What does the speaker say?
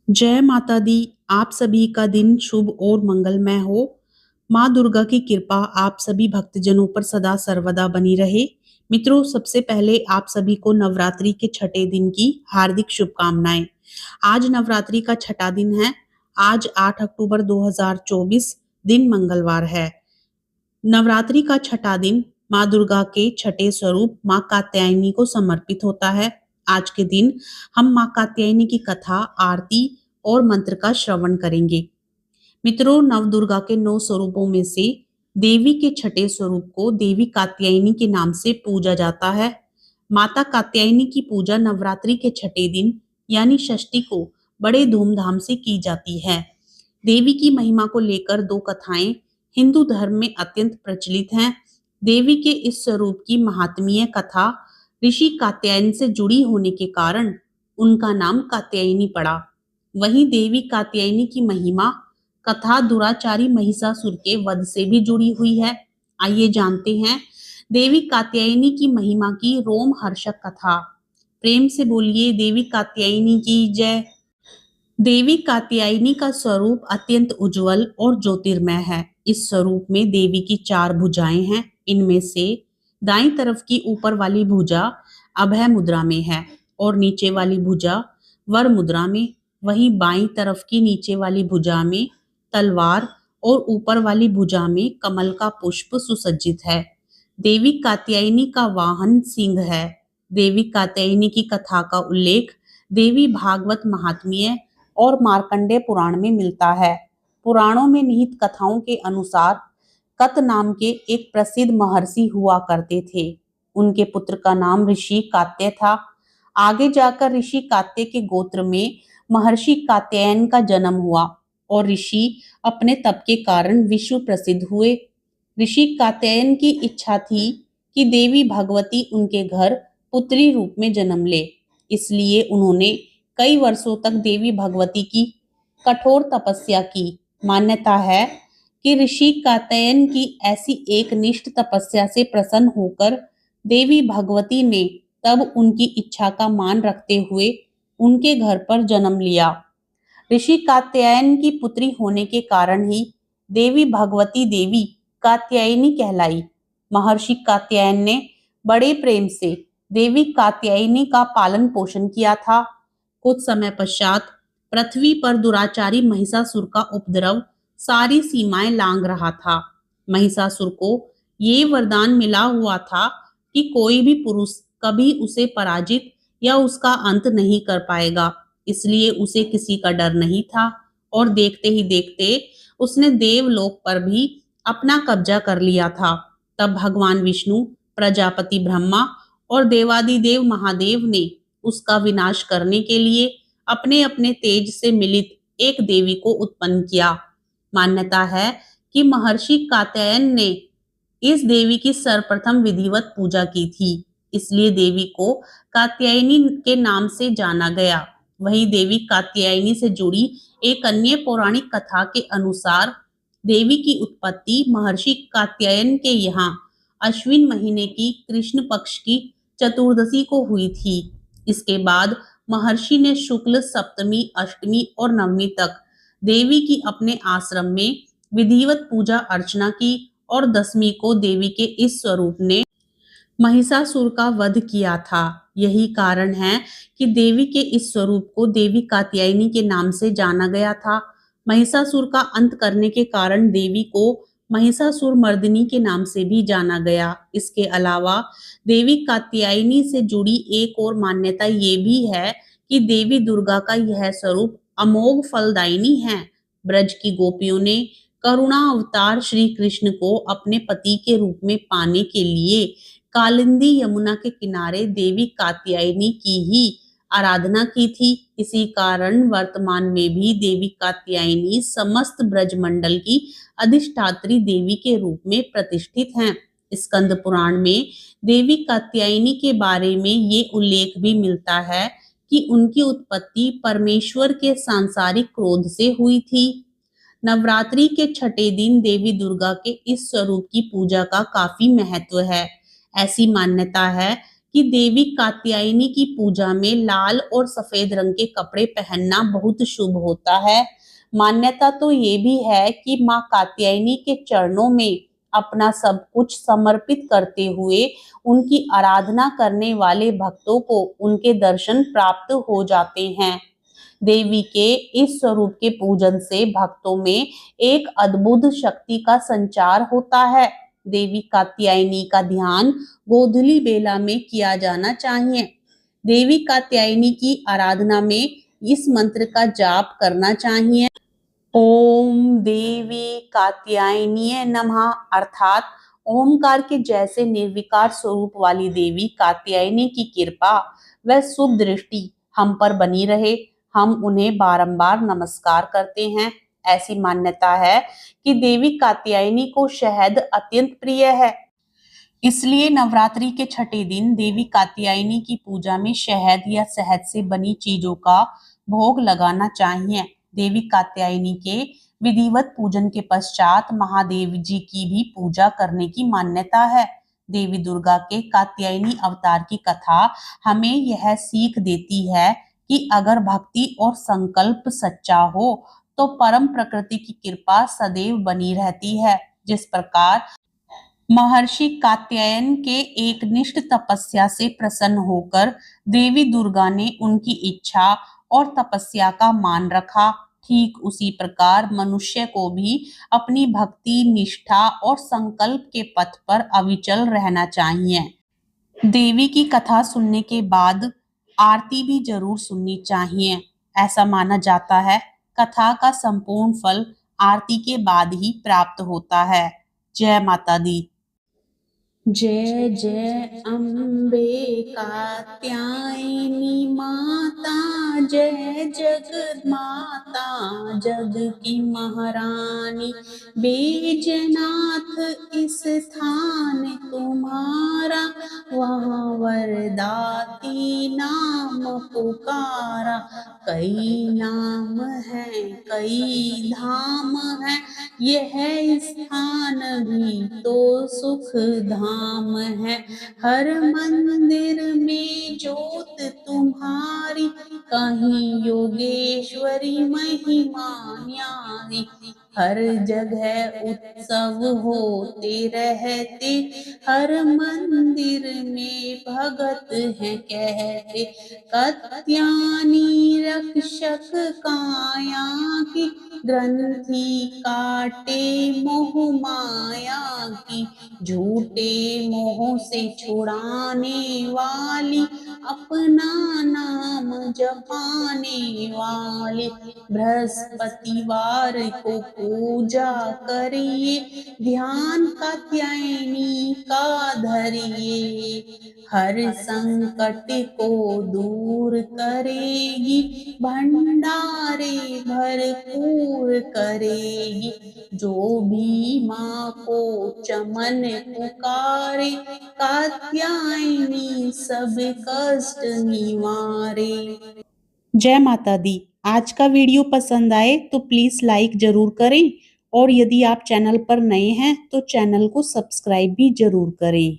जय माता दी। आप सभी का दिन शुभ और मंगलमय हो। माँ दुर्गा की कृपा आप सभी भक्तजनों पर सदा सर्वदा बनी रहे। मित्रों, सबसे पहले आप सभी को नवरात्रि के छठे दिन की हार्दिक शुभकामनाएं। आज नवरात्रि का छठा दिन है। आज 8 अक्टूबर 2024 दिन मंगलवार है। नवरात्रि का छठा दिन माँ दुर्गा के छठे स्वरूप माँ कात्यायनी को समर्पित होता है। आज के दिन हम माँ कात्यायनी की कथा, आरती और मंत्र का श्रवण करेंगे। मित्रों, नव दुर्गा के 9 स्वरूपों में से देवी के छठे स्वरूप को देवी कात्यायनी के नाम से पूजा जाता है। माता कात्यायनी की पूजा नवरात्रि के छठे दिन यानी षष्ठी को बड़े धूमधाम से की जाती है। देवी की महिमा को लेकर दो कथाएं हिंदू धर्म में अत्यंत प्रचलित हैं। देवी के इस स्वरूप की महात्म्य कथा ऋषि कात्यायन से जुड़ी होने के कारण उनका नाम कात्यायनी पड़ा। वहीं देवी कात्यायनी की महिमा कथा दुराचारी महिषासुर के वध से भी जुड़ी हुई है। आइए जानते हैं देवी कात्यायनी की महिमा की रोमहर्षक कथा। प्रेम से बोलिए देवी कात्यायनी की जय। देवी कात्यायनी का स्वरूप अत्यंत उज्जवल और ज्योतिर्मय है। इस स्वरूप में देवी की 4 भुजाएं हैं। इनमें से दाईं तरफ की ऊपर वाली भुजा अभय मुद्रा में है और नीचे वाली भुजा वर मुद्रा में। वहीं बाईं तरफ की नीचे वाली भुजा में तलवार और ऊपर वाली भुजा में कमल का पुष्प सुसज्जित है। देवी कात्यायनी का वाहन सिंह है। देवी कात्यायनी की कथा का उल्लेख देवी भागवत महात्म्य और मार्कंडेय पुराण में मिलता है। पुराणों में निहित कथाओं के अनुसार कत नाम के एक प्रसिद्ध महर्षि हुआ करते थे। उनके पुत्र का नाम ऋषि कात्य था। आगे जाकर ऋषि कात्य के गोत्र में महर्षि कात्यायन का जन्म हुआ और ऋषि अपने तप के कारण विश्व प्रसिद्ध हुए। ऋषि कात्यायन की इच्छा थी कि देवी भगवती उनके घर पुत्री रूप में जन्म ले। इसलिए उन्होंने कई वर्षों तक देवी भगवती की कठोर तपस्या की। मान्यता है कि ऋषि कात्यायन की ऐसी एक निष्ठ तपस्या से प्रसन्न होकर देवी भगवती ने तब उनकी इच्छा का मान रखते हुए उनके घर पर जन्म लिया। ऋषि कात्यायन की पुत्री होने के कारण ही देवी भगवती देवी कात्यायनी कहलाई। महर्षि कात्यायन ने बड़े प्रेम से देवी कात्यायनी का पालन पोषण किया था। कुछ समय पश्चात पृथ्वी पर दुराचारी महिषासुर का उपद्रव सारी सीमाएं लांघ रहा था। महिषासुर को ये वरदान मिला हुआ था कि कोई भी पुरुष कभी उसे पराजित या उसका अंत नहीं कर पाएगा। इसलिए उसे किसी का डर नहीं था और देखते ही देखते उसने देवलोक पर भी अपना कब्जा कर लिया था। तब भगवान विष्णु, प्रजापति ब्रह्मा और देवादिदेव महादेव ने उसका विनाश करने के लिए अपने अपने तेज से मिलित एक देवी को उत्पन्न किया। मान्यता है कि महर्षि कात्यायन ने इस देवी की सर्वप्रथम विधिवत पूजा की थी। इसलिए देवी को कात्यायनी के नाम से जाना गया। वहीं देवी कात्यायनी से जुड़ी एक अन्य पौराणिक कथा के अनुसार देवी की उत्पत्ति महर्षि कात्यायन के यहाँ अश्विन महीने की कृष्ण पक्ष की चतुर्दशी को हुई थी। इसके बाद महर्षि ने शुक्ल सप्तमी, अष्टमी और नवमी तक देवी की अपने आश्रम में विधिवत पूजा अर्चना की और दसवीं को देवी के इस स्वरूप ने महिषासुर का वध किया था। यही कारण है कि देवी के इस स्वरूप को देवी कात्यायनी के नाम से जाना गया था। महिषासुर का अंत करने के कारण देवी को महिषासुर मर्दिनी के नाम से भी जाना गया। इसके अलावा देवी कात्यायनी से जुड़ी एक और मान्यता ये भी है कि देवी दुर्गा का यह स्वरूप अमोघ फलदायिनी है। ब्रज की गोपियों ने करुणा अवतार श्री कृष्ण को अपने पति के रूप में पाने के लिए कालिंदी यमुना के किनारे देवी कात्यायनी की ही आराधना की थी। इसी कारण वर्तमान में भी देवी कात्यायनी समस्त ब्रजमंडल की अधिष्ठात्री देवी के रूप में प्रतिष्ठित हैं। स्कंद पुराण में देवी कात्यायनी के बारे में ये उल्लेख भी मिलता है कि उनकी उत्पत्ति परमेश्वर के सांसारिक क्रोध से हुई थी। नवरात्रि के छठे दिन देवी दुर्गा के इस स्वरूप की पूजा का काफी महत्व है। ऐसी मान्यता है कि देवी कात्यायनी की पूजा में लाल और सफेद रंग के कपड़े पहनना बहुत शुभ होता है। मान्यता तो ये भी है कि माँ कात्यायनी के चरणों में अपना सब कुछ समर्पित करते हुए उनकी आराधना करने वाले भक्तों को उनके दर्शन प्राप्त हो जाते हैं। देवी के इस स्वरूप के पूजन से भक्तों में एक अद्भुत शक्ति का संचार होता है। देवी कात्यायनी का ध्यान गोधूली बेला में किया जाना चाहिए। देवी कात्यायनी की आराधना में इस मंत्र का जाप करना चाहिए। ओम देवी कात्यायनीय नमः, अर्थात ओमकार के जैसे निर्विकार स्वरूप वाली देवी कात्यायनी की कृपा व शुभ दृष्टि हम पर बनी रहे। हम उन्हें बारंबार नमस्कार करते हैं। ऐसी मान्यता है कि देवी कात्यायनी को शहद अत्यंत प्रिय है, इसलिए नवरात्रि के छठे दिन देवी कात्यायनी की पूजा में शहद या शहद से बनी चीजों का भोग लगाना चाहिए। देवी कात्यायनी के विधिवत पूजन के पश्चात महादेव जी की भी पूजा करने की मान्यता है। देवी दुर्गा के कात्यायनी अवतार की कथा हमें यह सीख देती है कि अगर भक्ति और संकल्प सच्चा हो तो परम प्रकृति की कृपा सदैव बनी रहती है। जिस प्रकार महर्षि कात्यायन के एक निष्ठ तपस्या से प्रसन्न होकर देवी दुर्गा ने उनकी इच्छा और तपस्या का मान रखा, ठीक उसी प्रकार मनुष्य को भी अपनी भक्ति, निष्ठा और संकल्प के पथ पर अविचल रहना चाहिए। देवी की कथा सुनने के बाद आरती भी जरूर सुननी चाहिए। ऐसा माना जाता है कथा का संपूर्ण फल आरती के बाद ही प्राप्त होता है। जय माता दी। जय जय अम्बे कात्यायनी माता, जय जगत माता जग की महारानी। बैजनाथ इस स्थान तुम्हारा, वहाँ वरदाती नाम पुकारा। कई नाम है कई धाम है, यह स्थान भी तो सुख धाम है। हर मंदिर में जोत तुम्हारी, कहीं योगेश्वरी महिमा न्यारी। हर जगह उत्सव होते रहते, हर मंदिर में भगत है कहते। कात्यायनी रक्षक काया की, ग्रंथि काटे मोह माया की। झूठे मोह से छुड़ाने वाली, अपना नाम जपाने वाली। बृहस्पतिवार को पूजा करिए, ध्यान कात्यायनी का धरिए। हर संकट को दूर करेगी, भंडारे भरपूर करेगी। जो भी माँ को चमन पुकारे, कात्यायनी सब कष्ट निवारे। जय माता दी। आज का वीडियो पसंद आए तो प्लीज लाइक जरूर करें और यदि आप चैनल पर नए हैं तो चैनल को सब्सक्राइब भी जरूर करें।